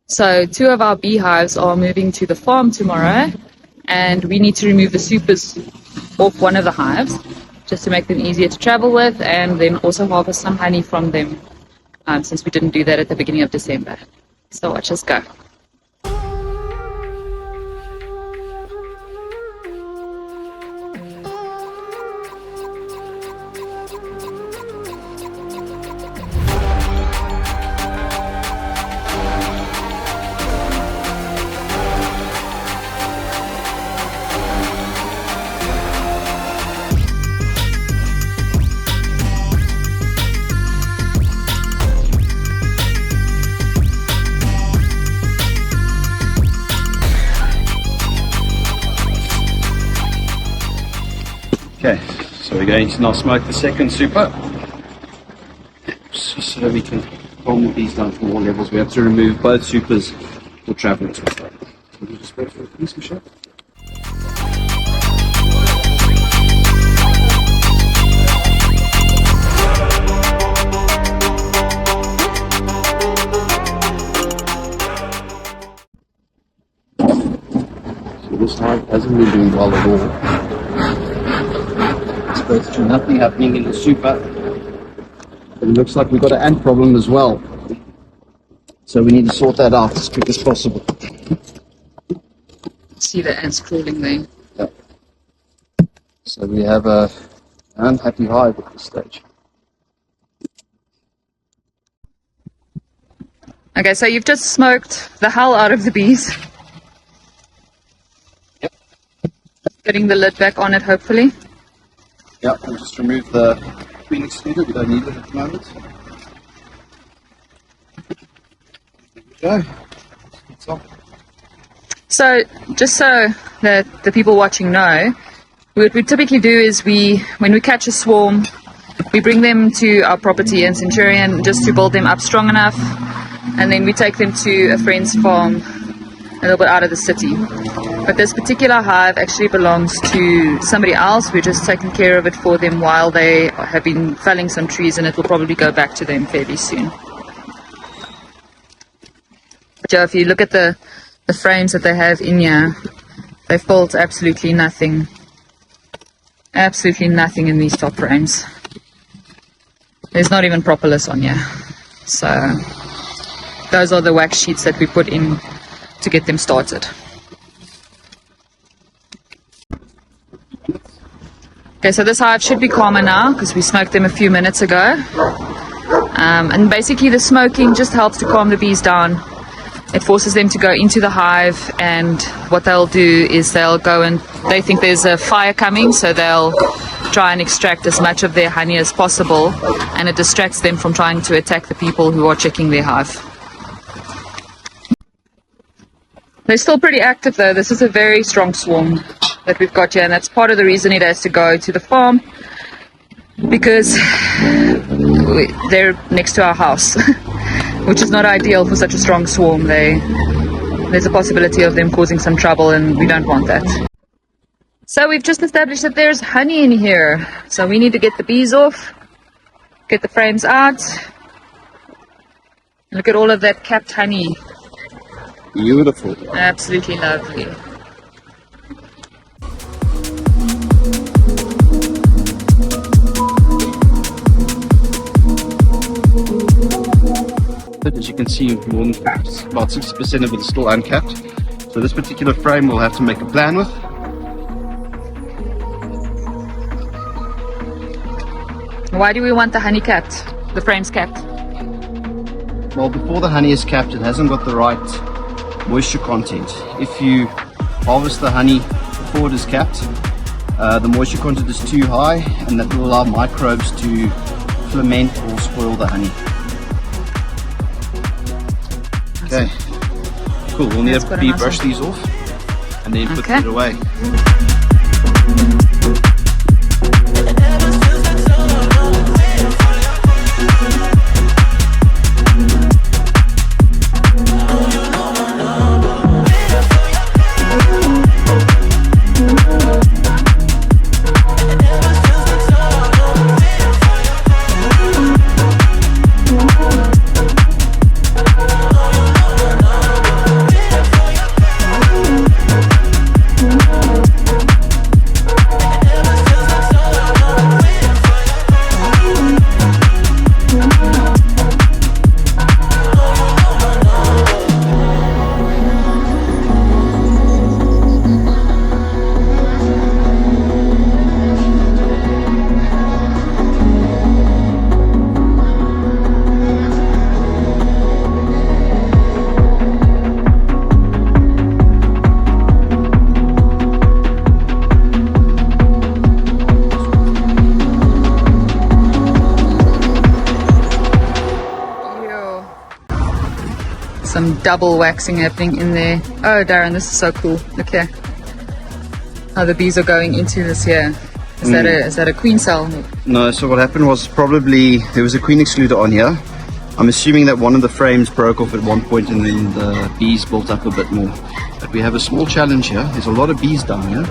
So 2 of our beehives are moving to the farm tomorrow, and we need to remove the supers off one of the hives just to make them easier to travel with, and then also harvest some honey from them, since we didn't do that at the beginning of December. So watch us go. Okay, so we're going to now smoke the second super, so we can calm the bees down from all levels. We have to remove both supers for traveling. So we'll just wait for a piece of shot. So this hive hasn't been doing well at all. There's nothing happening in the super. It looks like we've got an ant problem as well. So we need to sort that out as quick as possible. See the ants crawling there. Yep. So we have an unhappy hive at this stage. Okay, so you've just smoked the hell out of the bees. Yep. Getting the lid back on it, hopefully. Yeah, we'll just remove the queen excluder, we don't need it at the moment. There we go. It's off. So, just so that the people watching know, what we typically do is when we catch a swarm, we bring them to our property in Centurion just to build them up strong enough, and then we take them to a friend's farm a little bit out of the city. But this particular hive actually belongs to somebody else. We're just taking care of it for them while they have been felling some trees, and it will probably go back to them fairly soon. But yeah, if you look at the frames that they have in here, they've built absolutely nothing. Absolutely nothing in these top frames. There's not even propolis on here. So those are the wax sheets that we put in to get them started. Okay, so this hive should be calmer now because we smoked them a few minutes ago. And basically the smoking just helps to calm the bees down. It forces them to go into the hive, and what they'll do is they'll go and they think there's a fire coming, so they'll try and extract as much of their honey as possible, and it distracts them from trying to attack the people who are checking their hive. They're still pretty active though. This is a very strong swarm that we've got here, and that's part of the reason it has to go to the farm, because they're next to our house, which is not ideal for such a strong swarm. There's a possibility of them causing some trouble, and we don't want that. So we've just established that there's honey in here, so we need to get the bees off, get the frames out. Look at all of that capped honey. Beautiful. Absolutely lovely. As you can see, more than about 60% of it is still uncapped. So this particular frame we'll have to make a plan with. Why do we want the honey capped? The frames capped? Well, before the honey is capped, it hasn't got the right moisture content. If you harvest the honey before it is capped, the moisture content is too high, and that will allow microbes to ferment or spoil the honey. Okay, cool. We'll need to brush these off and then put it away. Some double waxing happening in there. Oh, Darren, this is so cool. Look here. How the bees are going into this here. Is that a queen cell? No, so what happened was probably there was a queen excluder on here. I'm assuming that one of the frames broke off at one point and then the bees built up a bit more. But we have a small challenge here. There's a lot of bees down here.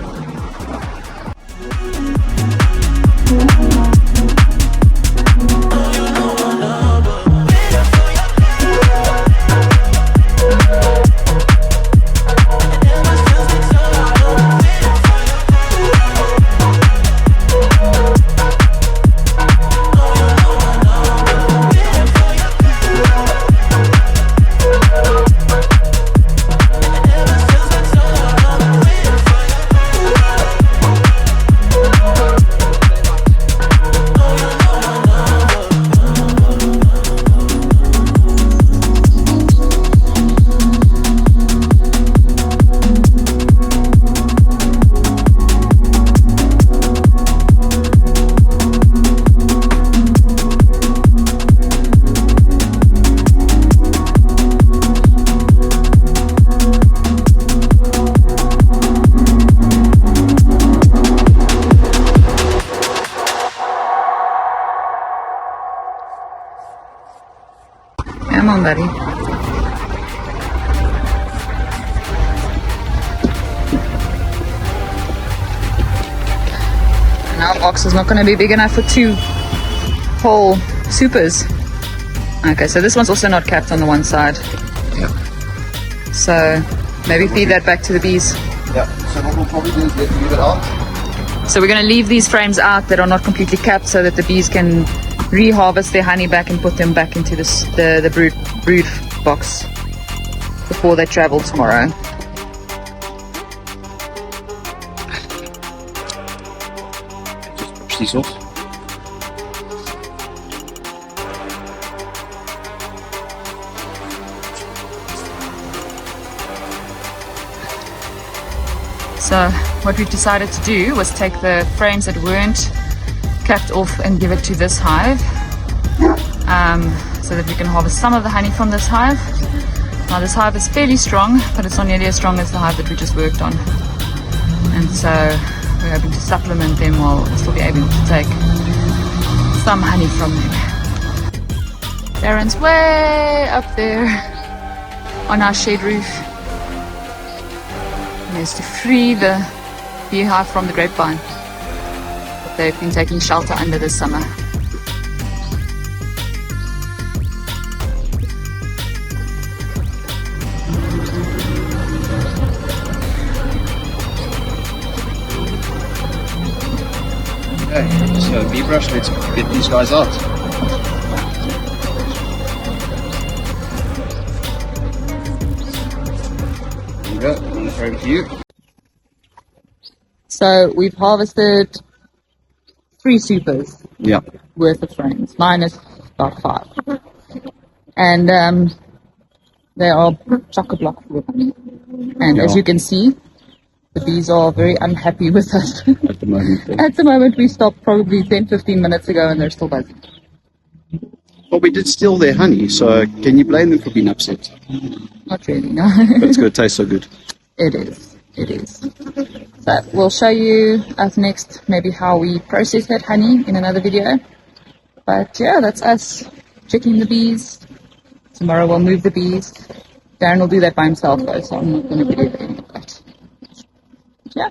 Come on, buddy. And our box is not going to be big enough for 2 whole supers. Okay, so this one's also not capped on the one side. Yeah. So maybe feed that back to the bees. Yeah, so what we'll probably do is leave it out. So we're going to leave these frames out that are not completely capped so that the bees can reharvest their honey back and put them back into the brood box before they travel tomorrow. Just push these off. So what we've decided to do was take the frames that weren't capped off and give it to this hive, so that we can harvest some of the honey from this hive. Now this hive is fairly strong, but it's not nearly as strong as the hive that we just worked on, and so we're hoping to supplement them while we'll still be able to take some honey from them. Darren's way up there on our shade roof, and is to free the beehive from the grapevine. They've been taking shelter under this summer. Okay, so bee brush, let's get these guys out. There you go, I'm going to throw it to you. So we've harvested 3 supers Yeah. worth of frames. Mine is about 5. And they are chock-a-block full of honey. And as Yeah. you can see, the bees are very unhappy with us. At the moment. At the moment, we stopped probably 10-15 minutes ago and they're still buzzing. Well, we did steal their honey, so can you blame them for being upset? Not really, no. But it's going to taste so good. It is. It is. So we'll show you up next maybe how we process that honey in another video. But yeah, that's us checking the bees. Tomorrow we'll move the bees. Darren will do that by himself though, so I'm not going to video any of that. Yeah.